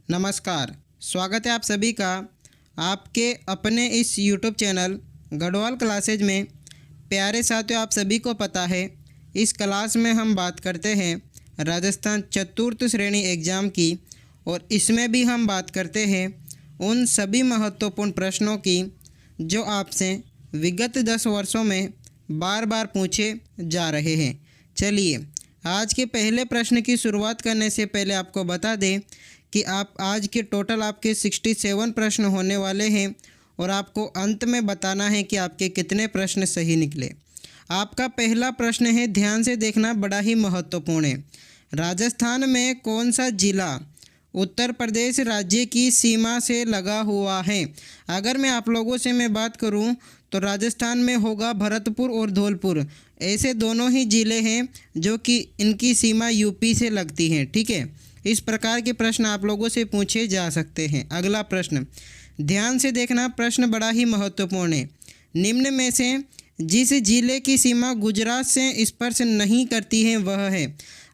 नमस्कार, स्वागत है आप सभी का आपके अपने इस यूट्यूब चैनल गढ़वाल क्लासेज में। प्यारे साथियों, आप सभी को पता है इस क्लास में हम बात करते हैं राजस्थान चतुर्थ श्रेणी एग्ज़ाम की, और इसमें भी हम बात करते हैं उन सभी महत्वपूर्ण प्रश्नों की जो आपसे विगत 10 वर्षों में बार बार पूछे जा रहे हैं। चलिए आज के पहले प्रश्न की शुरुआत करने से पहले आपको बता दें कि आप आज के टोटल आपके 67 प्रश्न होने वाले हैं और आपको अंत में बताना है कि आपके कितने प्रश्न सही निकले। आपका पहला प्रश्न है, ध्यान से देखना, बड़ा ही महत्वपूर्ण है। राजस्थान में कौन सा जिला उत्तर प्रदेश राज्य की सीमा से लगा हुआ है? अगर मैं आप लोगों से बात करूं तो राजस्थान में होगा भरतपुर और धौलपुर। ऐसे दोनों ही ज़िले हैं जो कि इनकी सीमा यूपी से लगती है। ठीक है, इस प्रकार के प्रश्न आप लोगों से पूछे जा सकते हैं। अगला प्रश्न, ध्यान से देखना, प्रश्न बड़ा ही महत्वपूर्ण है। निम्न में से जिस जिले की सीमा गुजरात से स्पर्श नहीं करती है वह है।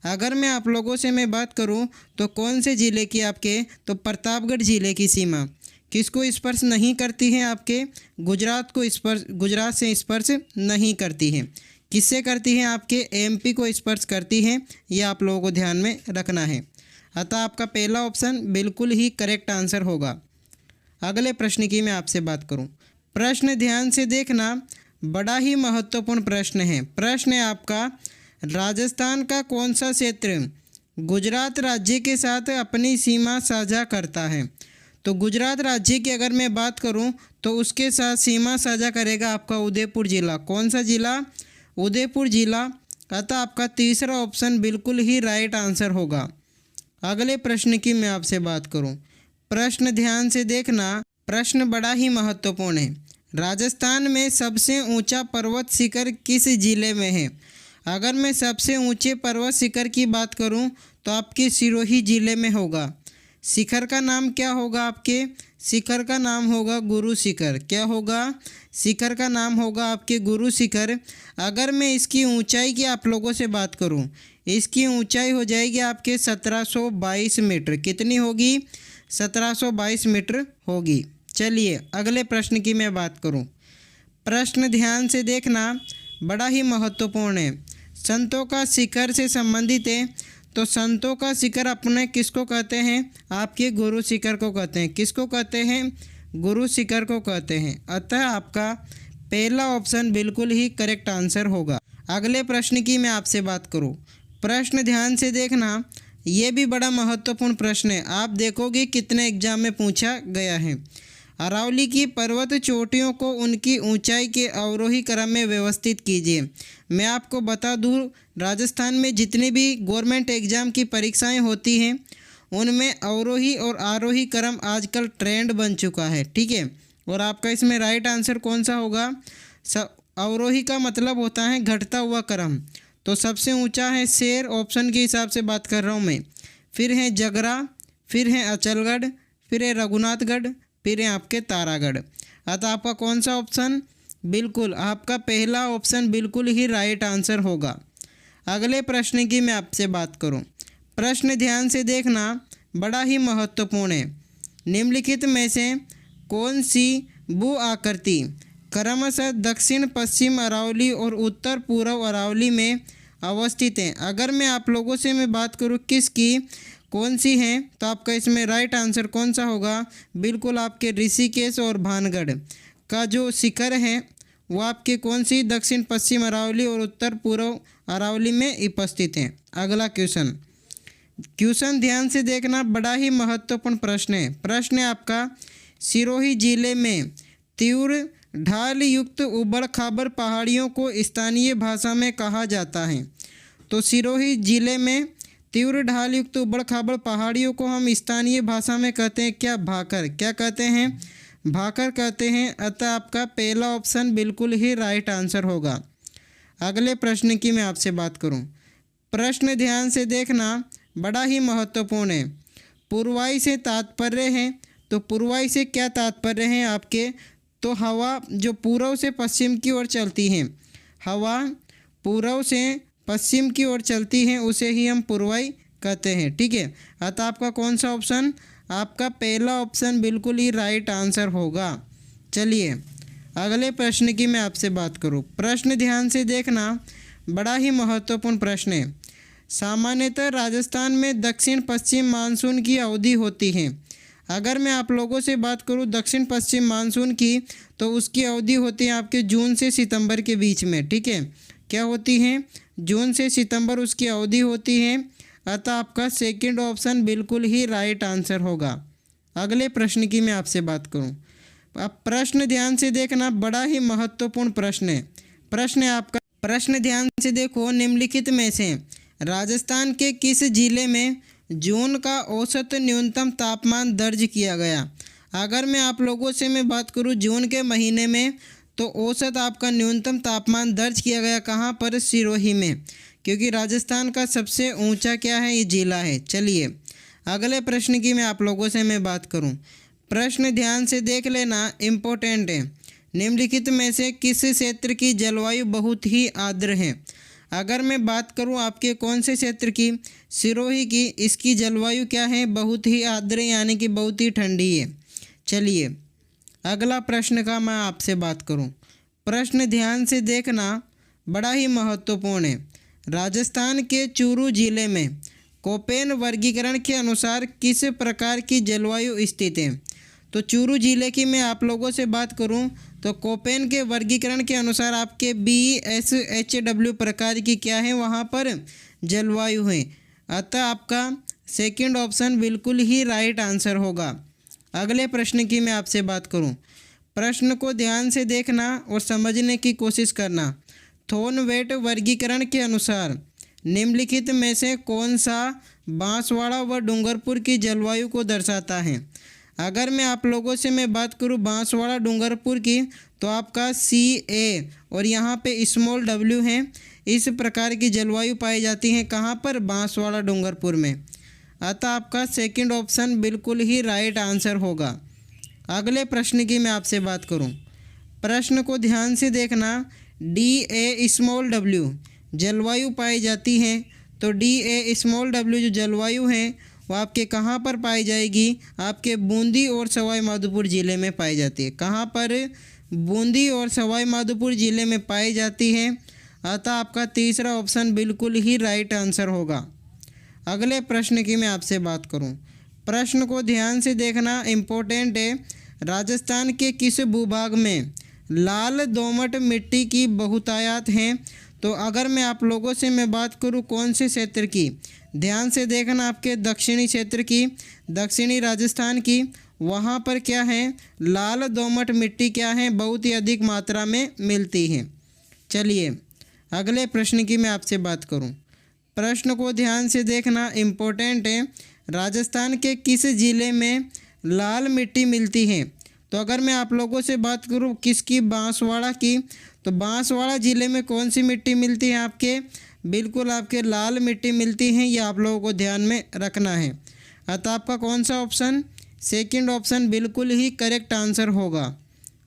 अगर मैं आप लोगों से बात करूं तो कौन से ज़िले की आपके, तो प्रतापगढ़ ज़िले की सीमा किसको स्पर्श नहीं करती है? आपके गुजरात से स्पर्श नहीं करती है। किससे करती है? आपके एमपी को स्पर्श करती है। यह आप लोगों को ध्यान में रखना है। अतः आपका पहला ऑप्शन बिल्कुल ही करेक्ट आंसर होगा। अगले प्रश्न की मैं आपसे बात करूं, प्रश्न ध्यान से देखना, बड़ा ही महत्वपूर्ण प्रश्न है। प्रश्न है आपका, राजस्थान का कौन सा क्षेत्र गुजरात राज्य के साथ अपनी सीमा साझा करता है? तो गुजरात राज्य की अगर मैं बात करूं तो उसके साथ सीमा साझा करेगा आपका उदयपुर जिला। कौन सा जिला? उदयपुर जिला। अतः आपका तीसरा ऑप्शन बिल्कुल ही राइट आंसर होगा। अगले प्रश्न की मैं आपसे बात करूं, प्रश्न ध्यान से देखना, प्रश्न बड़ा ही महत्वपूर्ण है। राजस्थान में सबसे ऊंचा पर्वत शिखर किस जिले में है? अगर मैं सबसे ऊंचे पर्वत शिखर की बात करूं तो आपके सिरोही जिले में होगा। शिखर का नाम क्या होगा? आपके शिखर का नाम होगा गुरु शिखर। क्या होगा? शिखर का नाम होगा आपके गुरु शिखर। अगर मैं इसकी ऊंचाई की आप लोगों से बात करूं, इसकी ऊंचाई हो जाएगी आपके 1722 मीटर। कितनी होगी? 1722 मीटर होगी। चलिए अगले प्रश्न की मैं बात करूं, प्रश्न ध्यान से देखना, बड़ा ही महत्वपूर्ण है। संतों का शिखर से संबंधित है। तो संतों का शिखर अपने किसको कहते हैं? आपके गुरु शिखर को कहते हैं। किसको कहते हैं? गुरु शिखर को कहते हैं। अतः आपका पहला ऑप्शन बिल्कुल ही करेक्ट आंसर होगा। अगले प्रश्न की मैं आपसे बात करूं, प्रश्न ध्यान से देखना, ये भी बड़ा महत्वपूर्ण प्रश्न है। आप देखोगे कितने एग्जाम में पूछा गया है। अरावली की पर्वत चोटियों को उनकी ऊंचाई के अवरोही क्रम में व्यवस्थित कीजिए। मैं आपको बता दूं, राजस्थान में जितनी भी गवर्नमेंट एग्ज़ाम की परीक्षाएं होती हैं उनमें अवरोही और आरोही क्रम आजकल ट्रेंड बन चुका है। ठीक है, और आपका इसमें राइट आंसर कौन सा होगा? अवरोही का मतलब होता है घटता हुआ क्रम। तो सबसे ऊंचा है शेर, ऑप्शन के हिसाब से बात कर रहा हूँ मैं। फिर है जगरा, फिर है अचलगढ़, फिर है रघुनाथगढ़, फिर है आपके तारागढ़। अतः आपका कौन सा ऑप्शन? बिल्कुल आपका पहला ऑप्शन बिल्कुल ही राइट आंसर होगा। अगले प्रश्न की मैं आपसे बात करूं, प्रश्न ध्यान से देखना, बड़ा ही महत्वपूर्ण है। निम्नलिखित में से कौन सी भू आकृति क्रमशः दक्षिण पश्चिम अरावली और उत्तर पूर्व अरावली में अवस्थित है? अगर मैं आप लोगों से बात करूं किसकी, कौन सी है, तो आपका इसमें राइट आंसर कौन सा होगा? बिल्कुल आपके ऋषिकेश और भानगढ़ का जो शिखर है वो आपके कौन सी दक्षिण पश्चिम अरावली और उत्तर पूर्व अरावली में उपस्थित हैं। अगला क्वेश्चन ध्यान से देखना, बड़ा ही महत्वपूर्ण प्रश्न है। प्रश्न है आपका, सिरोही जिले में तीव्र ढाल युक्त उबड़ खाबड़ पहाड़ियों को स्थानीय भाषा में कहा जाता है। तो सिरोही जिले में तीव्र ढाल युक्त उबड़ खाबड़ पहाड़ियों को हम स्थानीय भाषा में कहते हैं क्या? भाकर। क्या कहते हैं? भाकर कहते हैं। अतः आपका पहला ऑप्शन बिल्कुल ही राइट आंसर होगा। अगले प्रश्न की मैं आपसे बात करूं, प्रश्न ध्यान से देखना, बड़ा ही महत्वपूर्ण है। पूर्वाई से तात्पर्य है। तो पूर्वाई से क्या तात्पर्य है आपके? तो हवा जो पूर्व से पश्चिम की ओर चलती है, हवा पूर्व से पश्चिम की ओर चलती है, उसे ही हम पूर्वाई कहते हैं। ठीक है, अतः आपका कौन सा ऑप्शन? आपका पहला ऑप्शन बिल्कुल ही राइट आंसर होगा। चलिए अगले प्रश्न की मैं आपसे बात करूं। प्रश्न ध्यान से देखना, बड़ा ही महत्वपूर्ण प्रश्न है। सामान्यतः राजस्थान में दक्षिण पश्चिम मानसून की अवधि होती है। अगर मैं आप लोगों से बात करूं दक्षिण पश्चिम मानसून की, तो उसकी अवधि होती है आपके जून से सितंबर के बीच में। ठीक है, क्या होती है? जून से सितंबर उसकी अवधि होती है। अतः आपका सेकंड ऑप्शन बिल्कुल ही राइट आंसर होगा। अगले प्रश्न की मैं आपसे बात करूं। अब प्रश्न ध्यान से देखना, बड़ा ही महत्वपूर्ण प्रश्न है। प्रश्न है आपका, प्रश्न ध्यान से देखो, निम्नलिखित में से राजस्थान के किस जिले में जून का औसत न्यूनतम तापमान दर्ज किया गया? अगर मैं आप लोगों से मैं बात करूं जून के महीने में, तो औसत आपका न्यूनतम तापमान दर्ज किया गया कहाँ पर? सिरोही में, क्योंकि राजस्थान का सबसे ऊंचा क्या है? ये जिला है। चलिए अगले प्रश्न की मैं आप लोगों से मैं बात करूं। प्रश्न ध्यान से देख लेना, इम्पोर्टेंट है। निम्नलिखित में से किस क्षेत्र की जलवायु बहुत ही आर्द्र है? अगर मैं बात करूं आपके कौन से क्षेत्र की? सिरोही की। इसकी जलवायु क्या है? बहुत ही आर्द्र, यानी कि बहुत ही ठंडी है। चलिए अगला प्रश्न का मैं आपसे बात करूं। प्रश्न ध्यान से देखना, बड़ा ही महत्वपूर्ण है। राजस्थान के चूरू जिले में कोपेन वर्गीकरण के अनुसार किस प्रकार की जलवायु स्थित है? तो चूरू जिले की मैं आप लोगों से बात करूं तो कोपेन के वर्गीकरण के अनुसार आपके BSHW प्रकार की क्या है वहां पर? जलवायु है। अतः आपका सेकंड ऑप्शन बिल्कुल ही राइट आंसर होगा। अगले प्रश्न की मैं आपसे बात करूं। प्रश्न को ध्यान से देखना और समझने की कोशिश करना। थॉर्नवेट वर्गीकरण के अनुसार निम्नलिखित में से कौन सा बांसवाड़ा व डूंगरपुर की जलवायु को दर्शाता है? अगर मैं आप लोगों से मैं बात करूं बांसवाड़ा डूंगरपुर की, तो आपका CA और यहाँ पे स्मॉल w है। इस प्रकार की जलवायु पाई जाती है कहाँ पर? बांसवाड़ा डूंगरपुर में। अतः आपका सेकंड ऑप्शन बिल्कुल ही राइट आंसर होगा। अगले प्रश्न की मैं आपसे बात करूं। प्रश्न को ध्यान से देखना, DA स्मॉल w जलवायु पाई जाती है। तो DA स्मॉल w जो जलवायु है वो आपके कहाँ पर पाई जाएगी? आपके बूंदी और सवाई माधोपुर ज़िले में पाई जाती है। कहाँ पर? बूंदी और सवाई माधोपुर ज़िले में पाई जाती है। अतः आपका तीसरा ऑप्शन बिल्कुल ही राइट आंसर होगा। अगले प्रश्न की मैं आपसे बात करूं। प्रश्न को ध्यान से देखना, इम्पोर्टेंट है। राजस्थान के किस भूभाग में लाल दोमट मिट्टी की बहुतायत है? तो अगर मैं आप लोगों से मैं बात करूं कौन से क्षेत्र की, ध्यान से देखना, आपके दक्षिणी क्षेत्र की, दक्षिणी राजस्थान की। वहाँ पर क्या है? लाल दोमट मिट्टी क्या है? बहुत ही अधिक मात्रा में मिलती है। चलिए अगले प्रश्न की मैं आपसे बात करूं। प्रश्न को ध्यान से देखना, इम्पोर्टेंट है। राजस्थान के किस ज़िले में लाल मिट्टी मिलती है? तो अगर मैं आप लोगों से बात करूं किसकी? बांसवाड़ा की। तो बांसवाड़ा ज़िले में कौन सी मिट्टी मिलती है आपके? बिल्कुल आपके लाल मिट्टी मिलती है। ये आप लोगों को ध्यान में रखना है। अतः आपका कौन सा ऑप्शन? सेकंड ऑप्शन बिल्कुल ही करेक्ट आंसर होगा।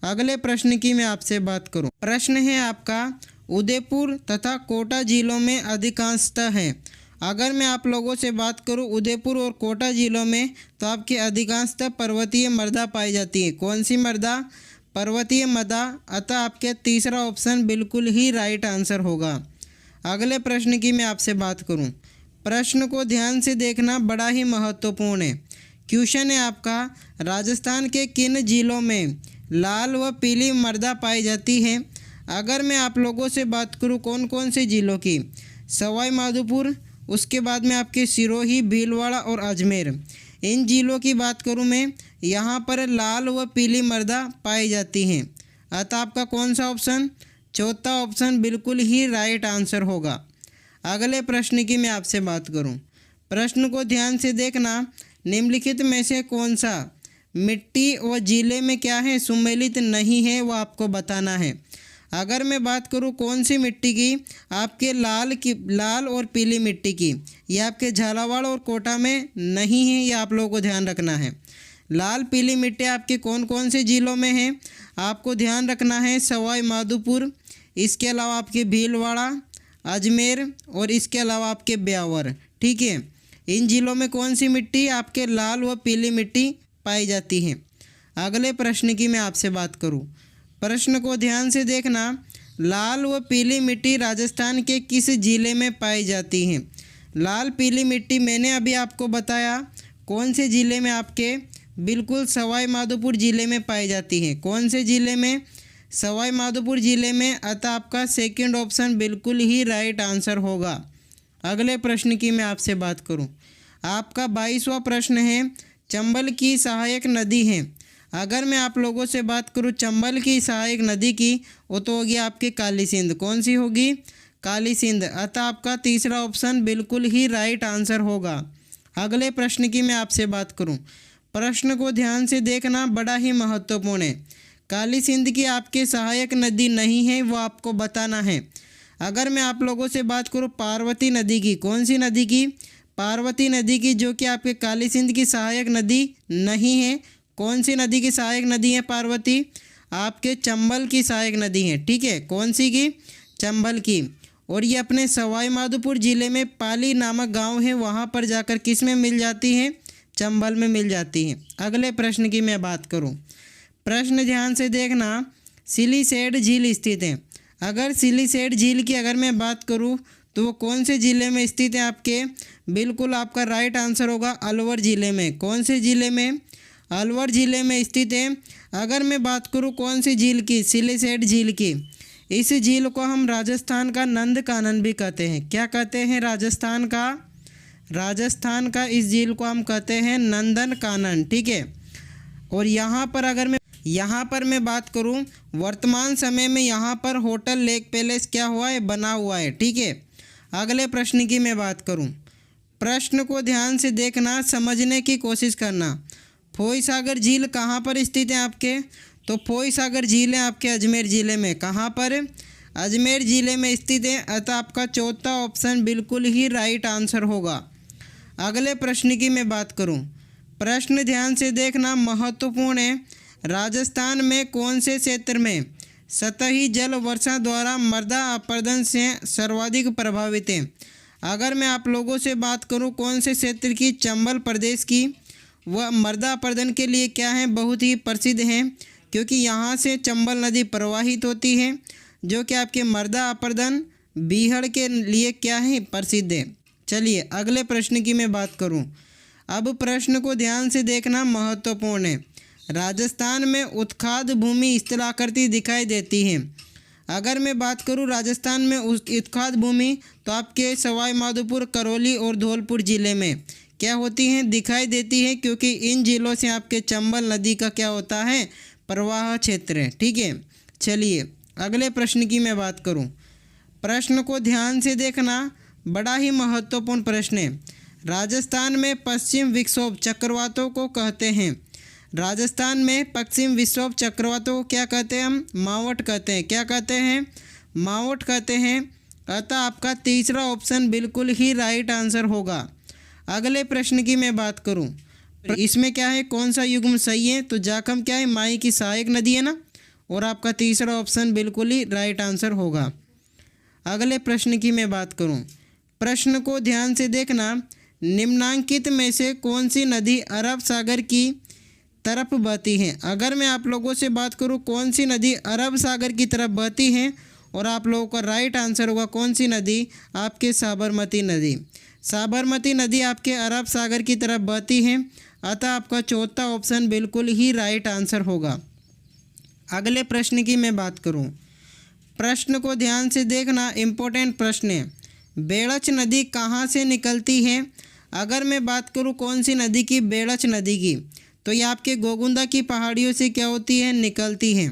अगले प्रश्न की मैं आपसे बात करूं। प्रश्न है आपका, उदयपुर तथा कोटा जिलों में अधिकांशतः है। अगर मैं आप लोगों से बात करूं उदयपुर और कोटा जिलों में, तो आपके अधिकांशतः पर्वतीय मृदा पाई जाती है। कौन सी मृदा? पर्वतीय मृदा। अतः आपके तीसरा ऑप्शन बिल्कुल ही राइट आंसर होगा। अगले प्रश्न की मैं आपसे बात करूं। प्रश्न को ध्यान से देखना, बड़ा ही महत्वपूर्ण है। क्वेश्चन है आपका, राजस्थान के किन जिलों में लाल व पीली मृदा पाई जाती है? अगर मैं आप लोगों से बात करूं कौन कौन से जिलों की, सवाई माधोपुर, उसके बाद में आपके सिरोही, भीलवाड़ा और अजमेर, इन जिलों की बात करूं मैं, यहाँ पर लाल व पीली मृदा पाई जाती हैं। अतः आपका कौन सा ऑप्शन? चौथा ऑप्शन बिल्कुल ही राइट आंसर होगा। अगले प्रश्न की मैं आपसे बात करूं। प्रश्न को ध्यान से देखना, निम्नलिखित में से कौन सा मिट्टी व जिले में क्या है सुमेलित नहीं है, वो आपको बताना है। अगर मैं बात करूं कौन सी मिट्टी की, आपके लाल और पीली मिट्टी की, ये आपके झालावाड़ और कोटा में नहीं है, ये आप लोगों को ध्यान रखना है। लाल पीली मिट्टी आपके कौन कौन से जिलों में है, आपको ध्यान रखना है। सवाई माधोपुर, इसके अलावा आपके भीलवाड़ा, अजमेर और इसके अलावा आपके ब्यावर। ठीक है, इन जिलों में कौन सी मिट्टी आपके लाल व पीली मिट्टी पाई जाती है। अगले प्रश्न की मैं आपसे बात करूं, प्रश्न को ध्यान से देखना। लाल व पीली मिट्टी राजस्थान के किस जिले में पाई जाती है। लाल पीली मिट्टी मैंने अभी आपको बताया कौन से ज़िले में, आपके बिल्कुल सवाई माधोपुर ज़िले में पाई जाती है। कौन से ज़िले में, सवाई माधोपुर ज़िले में। अतः आपका सेकंड ऑप्शन बिल्कुल ही राइट आंसर होगा। अगले प्रश्न की मैं आपसे बात करूं, आपका 22वां प्रश्न है, चंबल की सहायक नदी है। अगर मैं आप लोगों से बात करूं चंबल की सहायक नदी की, वो तो होगी आपकी काली सिंध। कौन सी होगी, काली सिंध। अतः आपका तीसरा ऑप्शन बिल्कुल ही राइट आंसर होगा। अगले प्रश्न की मैं आपसे बात करूं, प्रश्न को ध्यान से देखना, बड़ा ही महत्वपूर्ण है। काली सिंध की आपके सहायक नदी नहीं है, वो आपको बताना है। अगर मैं आप लोगों से बात करूं पार्वती नदी की, कौन सी नदी की, पार्वती नदी की, जो कि आपके काली सिंध की सहायक नदी नहीं है। कौन सी नदी की सहायक नदी है पार्वती, आपके चंबल की सहायक नदी है। ठीक है, कौन सी की, चंबल की। और ये अपने सवाई माधोपुर ज़िले में पाली नामक गांव है, वहां पर जाकर किस में मिल जाती है, चंबल में मिल जाती है। अगले प्रश्न की मैं बात करूं, प्रश्न ध्यान से देखना, सिलीसेड झील स्थित है। अगर सिलीसेड झील की अगर मैं बात करूं तो वो कौन से ज़िले में स्थित है आपके, बिल्कुल आपका राइट आंसर होगा अलवर ज़िले में। कौन से ज़िले में, अलवर ज़िले में स्थित है। अगर मैं बात करूं कौन सी झील की, सिलीसेड झील की, इस झील को हम राजस्थान का नंद कानन भी कहते हैं। क्या कहते हैं, राजस्थान का इस झील को हम कहते हैं नंदन कानन। ठीक है, और यहाँ पर मैं बात करूँ वर्तमान समय में यहाँ पर होटल लेक पैलेस क्या हुआ है, बना हुआ है। ठीक है, अगले प्रश्न की मैं बात करूँ, प्रश्न को ध्यान से देखना, समझने की कोशिश करना। फोई सागर झील कहाँ पर स्थित है आपके, तो फोई सागर झील है आपके अजमेर ज़िले में। कहाँ पर, अजमेर ज़िले में स्थित है। अतः आपका चौथा ऑप्शन बिल्कुल ही राइट आंसर होगा। अगले प्रश्न की मैं बात करूं, प्रश्न ध्यान से देखना, महत्वपूर्ण है। राजस्थान में कौन से क्षेत्र में सतही जल वर्षा द्वारा मृदा अपरदन से सर्वाधिक प्रभावित है। अगर मैं आप लोगों से बात करूं कौन से क्षेत्र की, चंबल प्रदेश की, वह मृदा अपरदन के लिए क्या है, बहुत ही प्रसिद्ध है, क्योंकि यहाँ से चंबल नदी प्रवाहित होती है, जो कि आपके मृदा अपरदन बीहड़ के लिए क्या है, प्रसिद्ध है। चलिए अगले प्रश्न की मैं बात करूं, अब प्रश्न को ध्यान से देखना, महत्वपूर्ण है। राजस्थान में उत्खाद भूमि स्थलाकृति दिखाई देती है। अगर मैं बात करूं राजस्थान में उत्खाद भूमि, तो आपके सवाई माधोपुर, करौली और धौलपुर ज़िले में क्या होती हैं, दिखाई देती है, क्योंकि इन ज़िलों से आपके चंबल नदी का क्या होता है, प्रवाह क्षेत्र है। ठीक है, चलिए अगले प्रश्न की मैं बात करूं, प्रश्न को ध्यान से देखना, बड़ा ही महत्वपूर्ण प्रश्न है। राजस्थान में पश्चिम विक्षोभ चक्रवातों को कहते हैं। राजस्थान में पश्चिम विक्षोभ चक्रवातों को क्या कहते हैं, हम मावट कहते हैं। क्या कहते हैं, मावट कहते हैं। अतः आपका तीसरा ऑप्शन बिल्कुल ही राइट आंसर होगा। अगले प्रश्न की मैं बात करूं, इसमें क्या है, कौन सा युग्म सही है, तो जाखम क्या है, माई की सहायक नदी है ना, और आपका तीसरा ऑप्शन बिल्कुल ही राइट आंसर होगा। अगले प्रश्न की मैं बात करूं, प्रश्न को ध्यान से देखना, निम्नांकित में से कौन सी नदी अरब सागर की तरफ बहती है। अगर मैं आप लोगों से बात करूं कौन सी नदी अरब सागर की तरफ बहती है, और आप लोगों का राइट आंसर होगा कौन सी नदी, आपके साबरमती नदी। साबरमती नदी आपके अरब सागर की तरफ बहती है। अतः आपका चौथा ऑप्शन बिल्कुल ही राइट आंसर होगा। अगले प्रश्न की मैं बात करूं, प्रश्न को ध्यान से देखना, इम्पोर्टेंट प्रश्न है। बेड़च नदी कहाँ से निकलती है। अगर मैं बात करूं कौन सी नदी की, बेड़च नदी की, तो ये आपके गोगुंदा की पहाड़ियों से क्या होती है, निकलती है।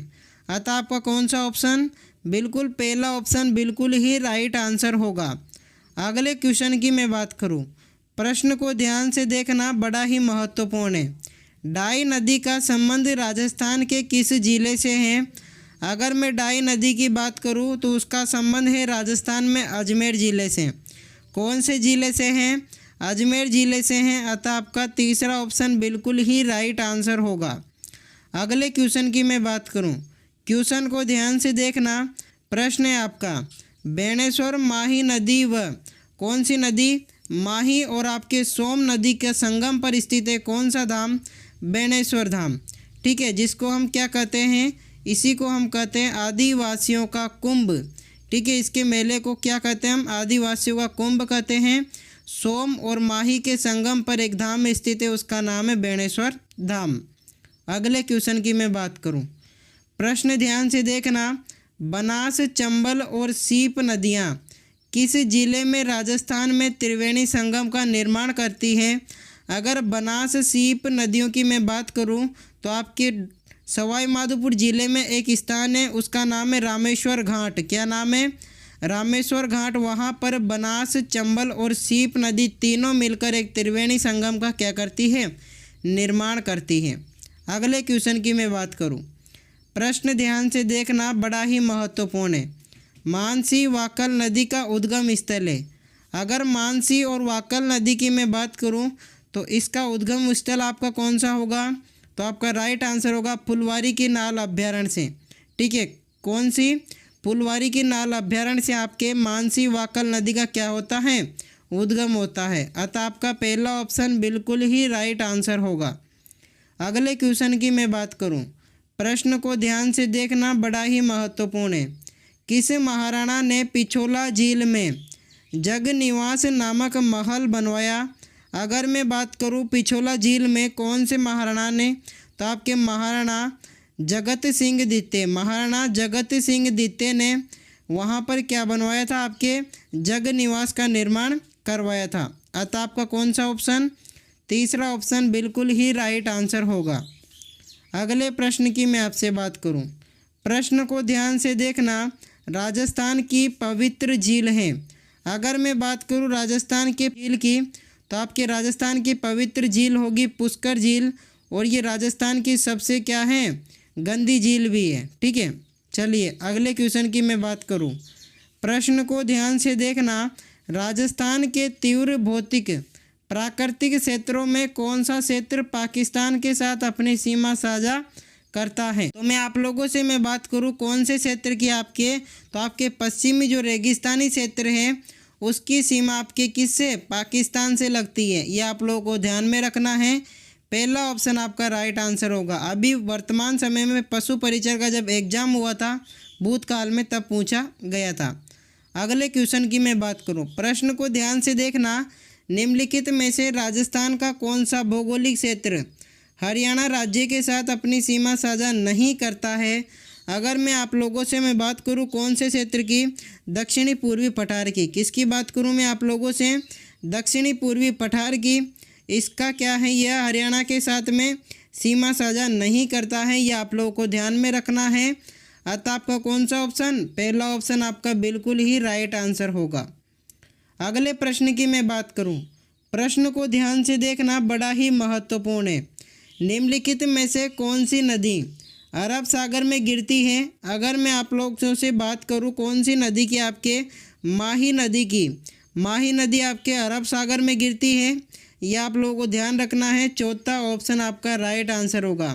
अतः आपका कौन सा ऑप्शन, बिल्कुल पहला ऑप्शन बिल्कुल ही राइट आंसर होगा। अगले क्वेश्चन की मैं बात करूं, प्रश्न को ध्यान से देखना, बड़ा ही महत्वपूर्ण है। डाई नदी का संबंध राजस्थान के किस जिले से है। अगर मैं डाई नदी की बात करूं तो उसका संबंध है राजस्थान में अजमेर ज़िले से। कौन से ज़िले से हैं, अजमेर ज़िले से हैं। अतः आपका तीसरा ऑप्शन बिल्कुल ही राइट आंसर होगा। अगले क्वेश्चन की मैं बात करूं, क्वेश्चन को ध्यान से देखना, प्रश्न है आपका, बेणेश्वर माही नदी व कौन सी नदी, माही और आपके सोम नदी के संगम पर स्थित है कौन सा धाम? बेणेश्वर धाम। ठीक है, जिसको हम क्या कहते हैं? इसी को हम कहते हैं आदिवासियों का कुंभ। ठीक है, इसके मेले को क्या कहते हैं हम? आदिवासियों का कुंभ कहते हैं। सोम और माही के संगम पर एक धाम स्थित है, उसका नाम है बेणेश्वर धाम। अगले क्वेश्चन की मैं बात करूं, प्रश्न ध्यान से देखना। बनास, चंबल और सीप नदियां किस जिले में राजस्थान में त्रिवेणी संगम का निर्माण करती हैं? अगर बनास सीप नदियों की मैं बात करूं तो आपके सवाई माधोपुर जिले में एक स्थान है, उसका नाम है रामेश्वर घाट। क्या नाम है? रामेश्वर घाट। वहाँ पर बनास, चंबल और सीप नदी तीनों मिलकर एक त्रिवेणी संगम का क्या करती है? निर्माण करती है। अगले क्वेश्चन की मैं बात करूं, प्रश्न ध्यान से देखना, बड़ा ही महत्वपूर्ण है। मानसी वाकल नदी का उद्गम स्थल है। अगर मानसी और वाकल नदी की मैं बात करूं तो इसका उद्गम स्थल आपका कौन सा होगा? तो आपका राइट आंसर होगा फुलवारी की नाल अभ्यारण्य से। ठीक है, कौन सी? फुलवारी की नाल अभ्यारण्य से आपके मानसी वाकल नदी का क्या होता है? उद्गम होता है। अतः आपका पहला ऑप्शन बिल्कुल ही राइट आंसर होगा। अगले क्वेश्चन की मैं बात करूं, प्रश्न को ध्यान से देखना, बड़ा ही महत्वपूर्ण है। किस महाराणा ने पिछोला झील में जगनिवास नामक महल बनवाया? अगर मैं बात करूं पिछोला झील में कौन से महाराणा ने, तो आपके महाराणा जगत सिंह द्वितीय। महाराणा जगत सिंह द्वितीय ने वहां पर क्या बनवाया था? आपके जगनिवास का निर्माण करवाया था। अतः आपका कौन सा ऑप्शन? तीसरा ऑप्शन बिल्कुल ही राइट आंसर होगा। अगले प्रश्न की मैं आपसे बात करूं, प्रश्न को ध्यान से देखना। राजस्थान की पवित्र झील है। अगर मैं बात करूं राजस्थान के झील की तो आपके राजस्थान की पवित्र झील होगी पुष्कर झील, और ये राजस्थान की सबसे क्या है? गंदी झील भी है। ठीक है, चलिए अगले क्वेश्चन की मैं बात करूं, प्रश्न को ध्यान से देखना। राजस्थान के तीव्र भौतिक प्राकृतिक क्षेत्रों में कौन सा क्षेत्र पाकिस्तान के साथ अपनी सीमा साझा करता है? तो मैं आप लोगों से मैं बात करूं कौन से क्षेत्र की आपके, तो आपके पश्चिमी जो रेगिस्तानी क्षेत्र है उसकी सीमा आपके किससे? पाकिस्तान से लगती है। ये आप लोगों को ध्यान में रखना है। पहला ऑप्शन आपका राइट आंसर होगा। अभी वर्तमान समय में पशु परिचर का जब एग्जाम हुआ था भूतकाल में, तब पूछा गया था। अगले क्वेश्चन की मैं बात करूं, प्रश्न को ध्यान से देखना। निम्नलिखित में से राजस्थान का कौन सा भौगोलिक क्षेत्र हरियाणा राज्य के साथ अपनी सीमा साझा नहीं करता है? अगर मैं आप लोगों से मैं बात करूं कौन से क्षेत्र की? दक्षिणी पूर्वी पठार की। किसकी बात करूं मैं आप लोगों से? दक्षिणी पूर्वी पठार की। इसका क्या है? यह हरियाणा के साथ में सीमा साझा नहीं करता है। यह आप लोगों को ध्यान में रखना है। अतः आपका कौन सा ऑप्शन? पहला ऑप्शन आपका बिल्कुल ही राइट आंसर होगा। अगले प्रश्न की मैं बात करूं, प्रश्न को ध्यान से देखना, बड़ा ही महत्वपूर्ण है। निम्नलिखित में से कौन सी नदी अरब सागर में गिरती है? अगर मैं आप लोगों से बात करूं कौन सी नदी की? आपके माही नदी की। माही नदी आपके अरब सागर में गिरती है। यह आप लोगों को ध्यान रखना है। चौथा ऑप्शन आपका राइट आंसर होगा।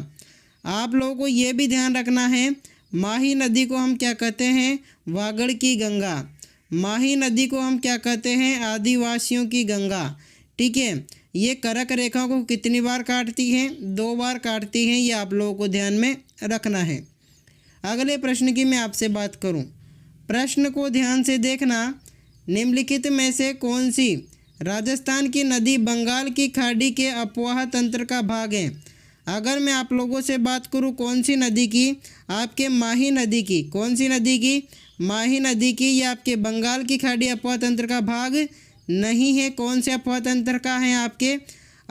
आप लोगों को यह भी ध्यान रखना है, माही नदी को हम क्या कहते हैं? वागड़ की गंगा। माही नदी को हम क्या कहते हैं? आदिवासियों की गंगा। ठीक है, ये कर्क रेखा को कितनी बार काटती है? 2 बार काटती हैं। ये आप लोगों को ध्यान में रखना है। अगले प्रश्न की मैं आपसे बात करूं, प्रश्न को ध्यान से देखना। निम्नलिखित में से कौन सी राजस्थान की नदी बंगाल की खाड़ी के अपवाह तंत्र का भाग है? अगर मैं आप लोगों से बात करूं कौन सी नदी की? आपके माही नदी की। कौन सी नदी की? माही नदी की। ये आपके बंगाल की खाड़ी अपवाह तंत्र का भाग नहीं है। कौन से अपवाह तंत्र का है? आपके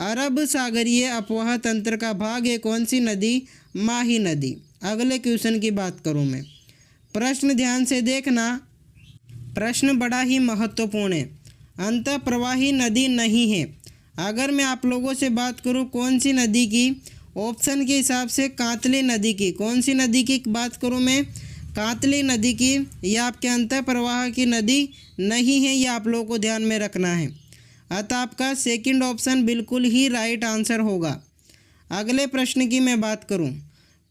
अरब सागरीय अपवाह तंत्र का भाग है। कौन सी नदी? माही नदी। अगले क्वेश्चन की बात करूं मैं, प्रश्न ध्यान से देखना। प्रश्न बड़ा ही महत्वपूर्ण है। अंतः प्रवाही नदी नहीं है। अगर मैं आप लोगों से बात करूं कौन सी नदी की? ऑप्शन के हिसाब से कांतली नदी की। कौन सी नदी की बात करूं मैं? कांतली नदी की। यह आपके अंतः प्रवाह की नदी नहीं है। यह आप लोगों को ध्यान में रखना है। अतः आपका सेकंड ऑप्शन बिल्कुल ही राइट आंसर होगा। अगले प्रश्न की मैं बात करूं,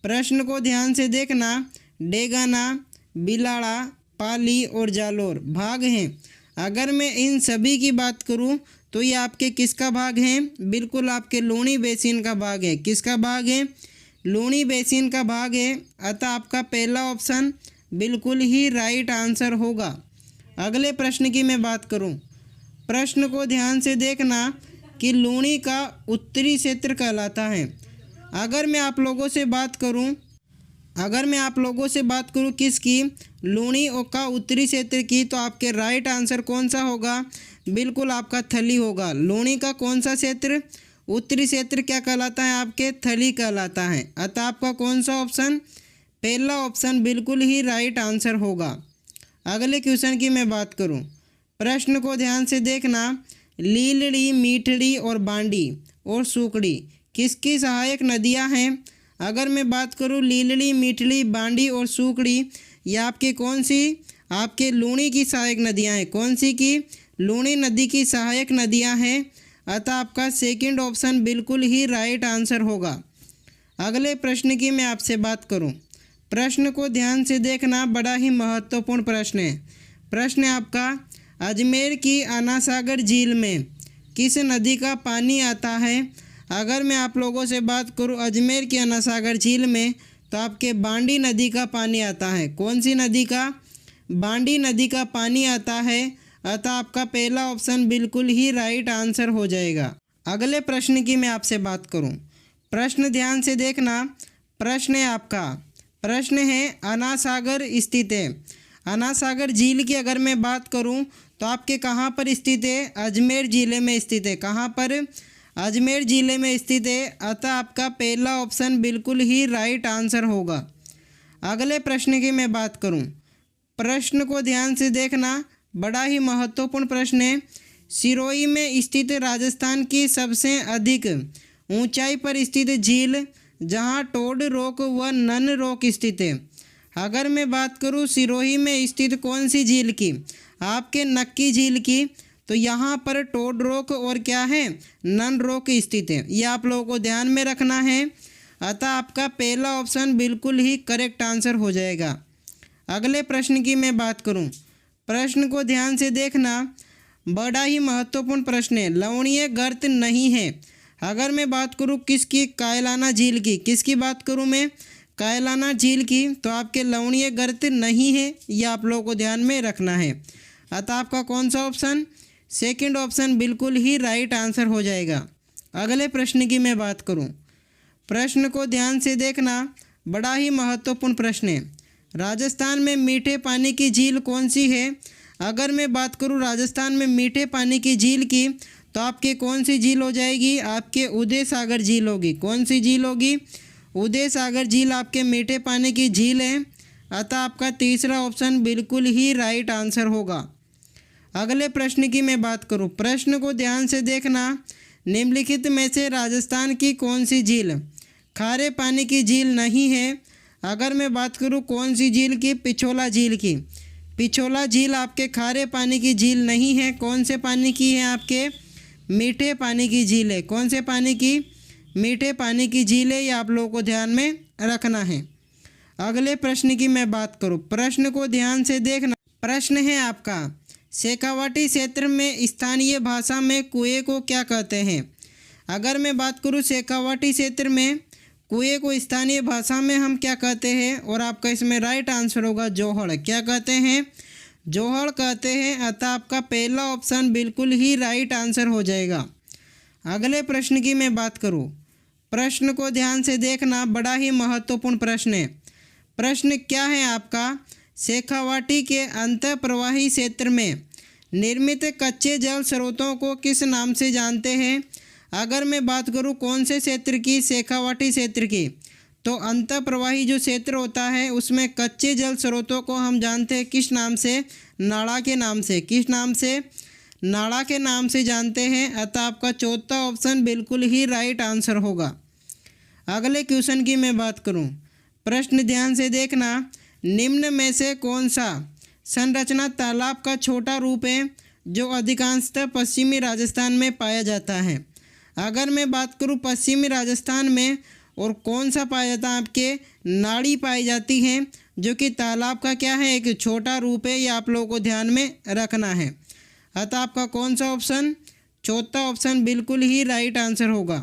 प्रश्न को ध्यान से देखना। डेगाना, बिलाड़ा, पाली और जालोर भाग हैं। अगर मैं इन सभी की बात करूं तो ये आपके किसका भाग है? बिल्कुल आपके लूणी बेसिन का भाग है। किसका भाग है? लूणी बेसिन का भाग है। अतः आपका पहला ऑप्शन बिल्कुल ही राइट आंसर होगा। अगले प्रश्न की मैं बात करूं, प्रश्न को ध्यान से देखना कि लूणी का उत्तरी क्षेत्र कहलाता है। अगर मैं आप लोगों से बात करूं किसकी? लूणी का उत्तरी क्षेत्र की, तो आपके राइट आंसर कौन सा होगा? बिल्कुल आपका थली होगा। लूणी का कौन सा क्षेत्र? उत्तरी क्षेत्र क्या कहलाता है? आपके थली कहलाता है। अतः आपका कौन सा ऑप्शन? पहला ऑप्शन बिल्कुल ही राइट आंसर होगा। अगले क्वेश्चन की मैं बात करूं, प्रश्न को ध्यान से देखना। लीलड़ी, मीठड़ी और बांडी और सूकड़ी किसकी सहायक नदियां हैं? अगर मैं बात करूं लीलड़ी, मीठड़ी, बांडी और सूकड़ी, ये आपके कौन सी? आपके लूणी की सहायक नदियां हैं। कौन सी की? लूणी नदी की सहायक नदियां हैं। अतः आपका सेकंड ऑप्शन बिल्कुल ही राइट आंसर होगा। अगले प्रश्न की मैं आपसे बात करूं, प्रश्न को ध्यान से देखना, बड़ा ही महत्वपूर्ण प्रश्न है। प्रश्न है आपका, अजमेर की अनासागर झील में किस नदी का पानी आता है? अगर मैं आप लोगों से बात करूं अजमेर की अनासागर झील में, तो आपके बांडी नदी का पानी आता है। कौन सी नदी का? बांडी नदी का पानी आता है। अतः आपका पहला ऑप्शन बिल्कुल ही राइट आंसर हो जाएगा। अगले प्रश्न की मैं आपसे बात करूं, प्रश्न ध्यान से देखना। प्रश्न है आपका, प्रश्न है अनासागर स्थित है। अनासागर झील की अगर मैं बात करूं तो आपके कहाँ पर स्थित है? अजमेर ज़िले में स्थित है। कहाँ पर? अजमेर ज़िले में स्थित है। अतः आपका पहला ऑप्शन बिल्कुल ही राइट आंसर होगा। अगले प्रश्न की मैं बात करूं, प्रश्न को ध्यान से देखना, बड़ा ही महत्वपूर्ण प्रश्न है। सिरोही में स्थित राजस्थान की सबसे अधिक ऊंचाई पर स्थित झील जहां टोड रॉक व नन रॉक स्थित है। अगर मैं बात करूं सिरोही में स्थित कौन सी झील की? आपके नक्की झील की। तो यहाँ पर टोड रॉक और क्या है? नन रॉक स्थित है। ये आप लोगों को ध्यान में रखना है। अतः आपका पहला ऑप्शन बिल्कुल ही करेक्ट आंसर हो जाएगा। अगले प्रश्न की मैं बात करूं, प्रश्न को ध्यान से देखना, बड़ा ही महत्वपूर्ण प्रश्न है। लवणीय गर्त नहीं है। अगर मैं बात करूं किसकी? कायलाना झील की। किसकी बात करूं मैं? कायलाना झील की। तो आपके लवणीय गर्त नहीं है, ये आप लोगों को ध्यान में रखना है। अतः आपका कौन सा ऑप्शन? सेकंड ऑप्शन बिल्कुल ही राइट आंसर हो जाएगा। अगले प्रश्न की मैं बात करूं, प्रश्न को ध्यान से देखना, बड़ा ही महत्वपूर्ण प्रश्न है। राजस्थान में मीठे पानी की झील कौन सी है? अगर मैं बात करूं राजस्थान में मीठे पानी की झील की, तो आपके कौन सी झील हो जाएगी? आपके उदय सागर झील होगी। कौन सी झील होगी? उदय सागर झील आपके मीठे पानी की झील है। अतः आपका तीसरा ऑप्शन बिल्कुल ही राइट आंसर होगा। अगले प्रश्न की मैं बात करूं, प्रश्न को ध्यान से देखना। निम्नलिखित में से राजस्थान की कौन सी झील खारे पानी की झील नहीं है? अगर मैं बात करूं कौन सी झील की? पिछोला झील की। पिछोला झील आपके खारे पानी की झील नहीं है। कौन से पानी की है? आपके मीठे पानी की झील है। कौन से पानी की? मीठे पानी की झील है। ये आप लोगों को ध्यान में रखना है। अगले प्रश्न की मैं बात करूं, प्रश्न को ध्यान से देखना। प्रश्न है आपका, शेखावाटी क्षेत्र में स्थानीय भाषा में कुएं को क्या कहते हैं? अगर मैं बात करूं शेखावाटी क्षेत्र में कुएं को स्थानीय भाषा में हम क्या कहते हैं? और आपका इसमें राइट आंसर होगा जोहड़। क्या कहते हैं? जोहड़ कहते हैं। अतः आपका पहला ऑप्शन बिल्कुल ही राइट आंसर हो जाएगा। अगले प्रश्न की मैं बात करूं, प्रश्न को ध्यान से देखना, बड़ा ही महत्वपूर्ण प्रश्न है। प्रश्न क्या है आपका? शेखावाटी के अंतःप्रवाही क्षेत्र में निर्मित कच्चे जल स्रोतों को किस नाम से जानते हैं? अगर मैं बात करूं कौन से क्षेत्र की? शेखावाटी क्षेत्र की। तो अंतःप्रवाही जो क्षेत्र होता है उसमें कच्चे जल स्रोतों को हम जानते हैं किस नाम से? नाड़ा के नाम से। किस नाम से? नाड़ा के नाम से जानते हैं। अतः आपका चौथा ऑप्शन बिल्कुल ही राइट आंसर होगा। अगले क्वेश्चन की मैं बात करूं, प्रश्न ध्यान से देखना। निम्न में से कौन सा संरचना तालाब का छोटा रूप है जो अधिकांशतः पश्चिमी राजस्थान में पाया जाता है? अगर मैं बात करूं पश्चिमी राजस्थान में, और कौन सा पाया जाता है? आपके नाड़ी पाई जाती है, जो कि तालाब का क्या है? एक छोटा रूप है। ये आप लोगों को ध्यान में रखना है। अतः आपका कौन सा ऑप्शन? चौथा ऑप्शन बिल्कुल ही राइट आंसर होगा।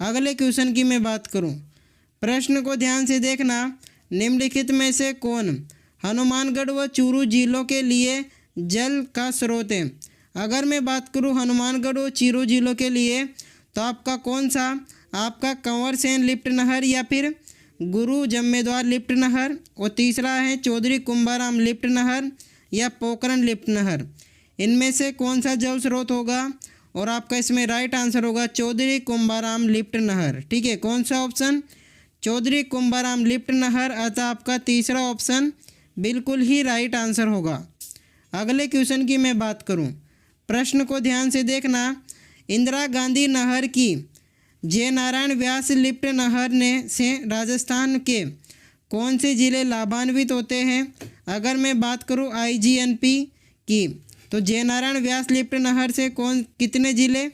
अगले क्वेश्चन की मैं बात करूं, प्रश्न को ध्यान से देखना। निम्नलिखित में से कौन हनुमानगढ़ व चूरू जिलों के लिए जल का स्रोत है? अगर मैं बात करूं हनुमानगढ़ और चूरू जिलों के लिए, तो आपका कौन सा, आपका कंवर सेन लिफ्ट नहर या फिर गुरु जम्मेद्वार लिफ्ट नहर, और तीसरा है चौधरी कुंभाराम लिफ्ट नहर या पोखरण लिफ्ट नहर। इनमें से कौन सा जल स्रोत होगा? और आपका इसमें राइट आंसर होगा चौधरी कुंभाराम लिफ्ट नहर। ठीक है, कौन सा ऑप्शन? चौधरी कुंभाराम लिफ्ट नहर, अतः आपका तीसरा ऑप्शन बिल्कुल ही राइट आंसर होगा। अगले क्वेश्चन की मैं बात करूं, प्रश्न को ध्यान से देखना। इंदिरा गांधी नहर की जय नारायण व्यास लिफ्ट नहर ने से राजस्थान के कौन से ज़िले लाभान्वित होते हैं? अगर मैं बात करूं IGNP की, तो जय नारायण व्यास लिफ्ट नहर से कितने ज़िले?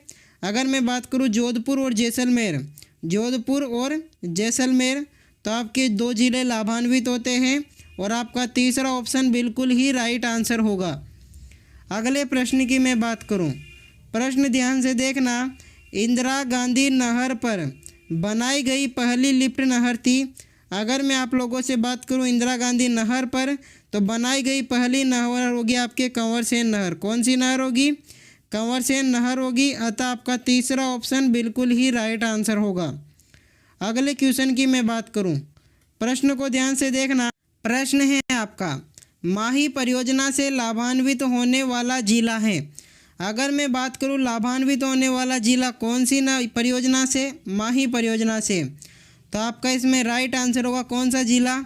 अगर मैं बात करूं जोधपुर और जैसलमेर, जोधपुर और जैसलमेर, तो आपके 2 ज़िले लाभान्वित होते हैं और आपका तीसरा ऑप्शन बिल्कुल ही राइट आंसर होगा। अगले प्रश्न की मैं बात करूं, प्रश्न ध्यान से देखना। इंदिरा गांधी नहर पर बनाई गई पहली लिफ्ट नहर थी। अगर मैं आप लोगों से बात करूं इंदिरा गांधी नहर पर, तो बनाई गई पहली नहर होगी आपके कंवर सेन नहर। कौन सी नहर होगी? कंवर सेन नहर होगी, अतः आपका तीसरा ऑप्शन बिल्कुल ही राइट आंसर होगा। अगले क्वेश्चन की मैं बात करूं, प्रश्न को ध्यान से देखना। प्रश्न है आपका, माही परियोजना से लाभान्वित होने वाला जिला है। अगर मैं बात करूं लाभान्वित होने वाला जिला कौन सी परियोजना से? माही परियोजना से, तो आपका इसमें राइट आंसर होगा कौन सा जिला?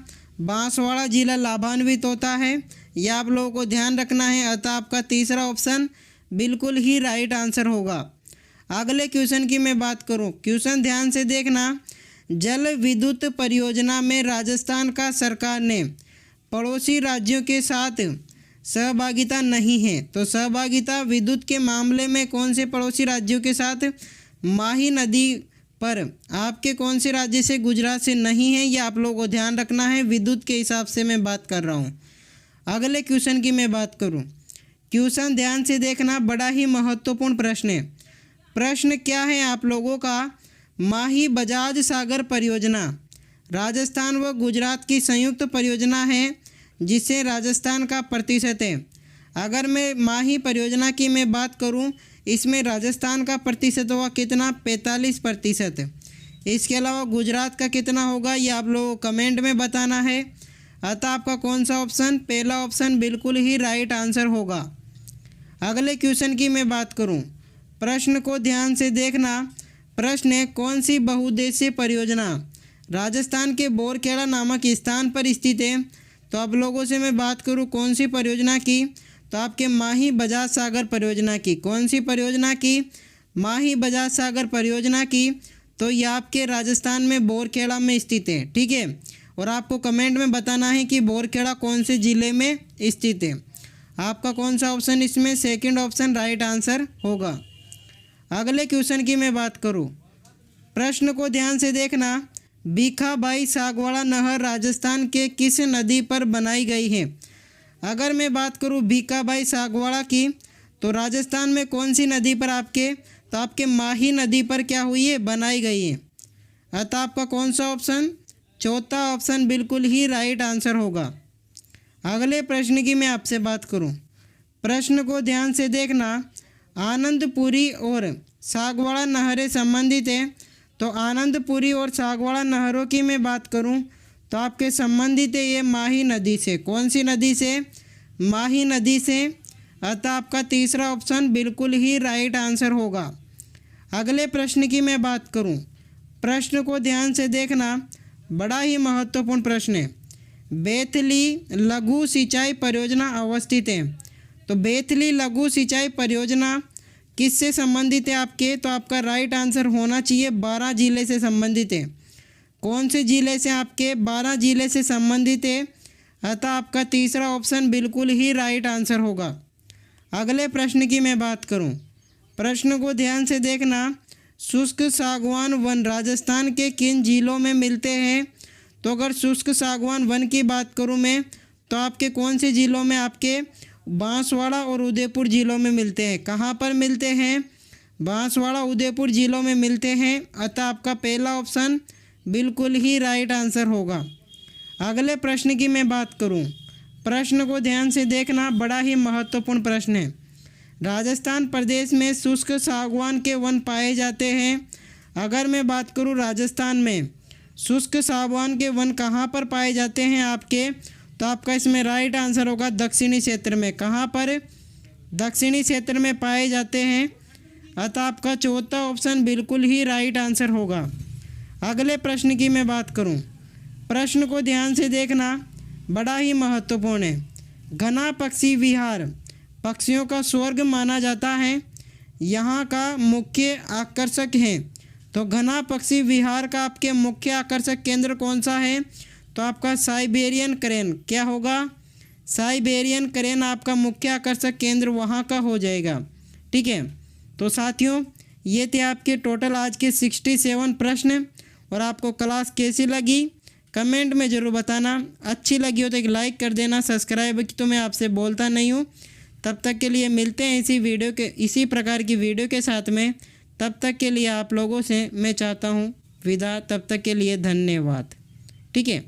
बांसवाड़ा जिला लाभान्वित होता है, यह आप लोगों को ध्यान रखना है, अतः आपका तीसरा ऑप्शन बिल्कुल ही राइट आंसर होगा। अगले क्वेश्चन की मैं बात करूं, क्वेश्चन ध्यान से देखना। जल विद्युत परियोजना में राजस्थान का सरकार ने पड़ोसी राज्यों के साथ सहभागिता नहीं है, तो सहभागिता विद्युत के मामले में कौन से पड़ोसी राज्यों के साथ? माही नदी पर आपके कौन से राज्य से? गुजरात से नहीं है, ये आप लोगों को ध्यान रखना है, विद्युत के हिसाब से मैं बात कर रहा हूँ। अगले क्वेश्चन की मैं बात करूँ, क्वेश्चन ध्यान से देखना, बड़ा ही महत्वपूर्ण प्रश्न है। प्रश्न क्या है आप लोगों का? माही बजाज सागर परियोजना राजस्थान व गुजरात की संयुक्त परियोजना है, जिससे राजस्थान का प्रतिशत है। अगर मैं माही परियोजना की मैं बात करूं, इसमें राजस्थान का प्रतिशत होगा कितना? 45%। इसके अलावा गुजरात का कितना होगा, ये आप लोगों को कमेंट में बताना है। अतः आपका कौन सा ऑप्शन? पहला ऑप्शन बिल्कुल ही राइट आंसर होगा। अगले क्वेश्चन की मैं बात करूं, प्रश्न को ध्यान से देखना। प्रश्न है, कौन सी बहुउद्देशीय परियोजना राजस्थान के बोरखेड़ा नामक स्थान पर स्थित है? तो आप लोगों से मैं बात करूं कौन सी परियोजना की, तो आपके माही बजाज सागर परियोजना की। कौन सी परियोजना की? माही बजाज सागर परियोजना की। तो ये आपके राजस्थान में बोरखेड़ा में स्थित है। ठीक है, और आपको कमेंट में बताना है कि बोरखेड़ा कौन से ज़िले में स्थित है। आपका कौन सा ऑप्शन इसमें? सेकंड ऑप्शन राइट आंसर होगा। अगले क्वेश्चन की मैं बात करूं, प्रश्न को ध्यान से देखना। भीखाबाई सागवाड़ा नहर राजस्थान के किस नदी पर बनाई गई है? अगर मैं बात करूं भीखाबाई सागवाड़ा की, तो राजस्थान में कौन सी नदी पर आपके? तो आपके माही नदी पर क्या हुई है? बनाई गई है। अतः आपका कौन सा ऑप्शन? चौथा ऑप्शन बिल्कुल ही राइट आंसर होगा। अगले प्रश्न की मैं आपसे बात करूं, प्रश्न को ध्यान से देखना। आनंदपुरी और सागवाड़ा नहरें संबंधित हैं, तो आनंदपुरी और सागवाड़ा नहरों की मैं बात करूं, तो आपके संबंधित है ये माही नदी से। कौन सी नदी से? माही नदी से। अतः आपका तीसरा ऑप्शन बिल्कुल ही राइट आंसर होगा। अगले प्रश्न की मैं बात करूं, प्रश्न को ध्यान से देखना, बड़ा ही महत्वपूर्ण प्रश्न है। बैतली लघु सिंचाई परियोजना अवस्थित है, तो बैतली लघु सिंचाई परियोजना किससे संबंधित है आपके? तो आपका राइट आंसर होना चाहिए 12 जिले से संबंधित है। कौन से जिले से? आपके 12 जिले से संबंधित है, अतः आपका तीसरा ऑप्शन बिल्कुल ही राइट आंसर होगा। अगले प्रश्न की मैं बात करूं, प्रश्न को ध्यान से देखना। शुष्क सागवान वन राजस्थान के किन जिलों में मिलते हैं? तो अगर शुष्क सागवान वन की बात करूं मैं, तो आपके कौन से जिलों में? आपके बांसवाड़ा और उदयपुर जिलों में मिलते हैं। कहाँ पर मिलते हैं? बांसवाड़ा उदयपुर जिलों में मिलते हैं, अतः आपका पहला ऑप्शन बिल्कुल ही राइट आंसर होगा। अगले प्रश्न की मैं बात करूं, प्रश्न को ध्यान से देखना, बड़ा ही महत्वपूर्ण प्रश्न है। राजस्थान प्रदेश में शुष्क सागवान के वन पाए जाते हैं। अगर मैं बात करूं राजस्थान में शुष्क सागवान के वन कहां पर पाए जाते हैं आपके, तो आपका इसमें राइट आंसर होगा दक्षिणी क्षेत्र में। कहां पर? दक्षिणी क्षेत्र में पाए जाते हैं, अतः आपका चौथा ऑप्शन बिल्कुल ही राइट आंसर होगा। अगले प्रश्न की मैं बात करूं, प्रश्न को ध्यान से देखना, बड़ा ही महत्वपूर्ण है। घना पक्षी विहार पक्षियों का स्वर्ग माना जाता है, यहाँ का मुख्य आकर्षक है। तो घना पक्षी विहार का आपके मुख्य आकर्षक केंद्र कौन सा है, तो आपका साइबेरियन क्रेन। क्या होगा? साइबेरियन क्रेन आपका मुख्य आकर्षक केंद्र वहाँ का हो जाएगा। ठीक है, तो साथियों ये थे आपके टोटल आज के 67 प्रश्न। और आपको क्लास कैसी लगी कमेंट में ज़रूर बताना। अच्छी लगी हो तो एक लाइक कर देना, सब्सक्राइब की तो मैं आपसे बोलता नहीं हूँ। तब तक के लिए मिलते हैं इसी प्रकार की वीडियो के साथ में। तब तक के लिए आप लोगों से मैं चाहता हूँ विदा। तब तक के लिए धन्यवाद। ठीक है।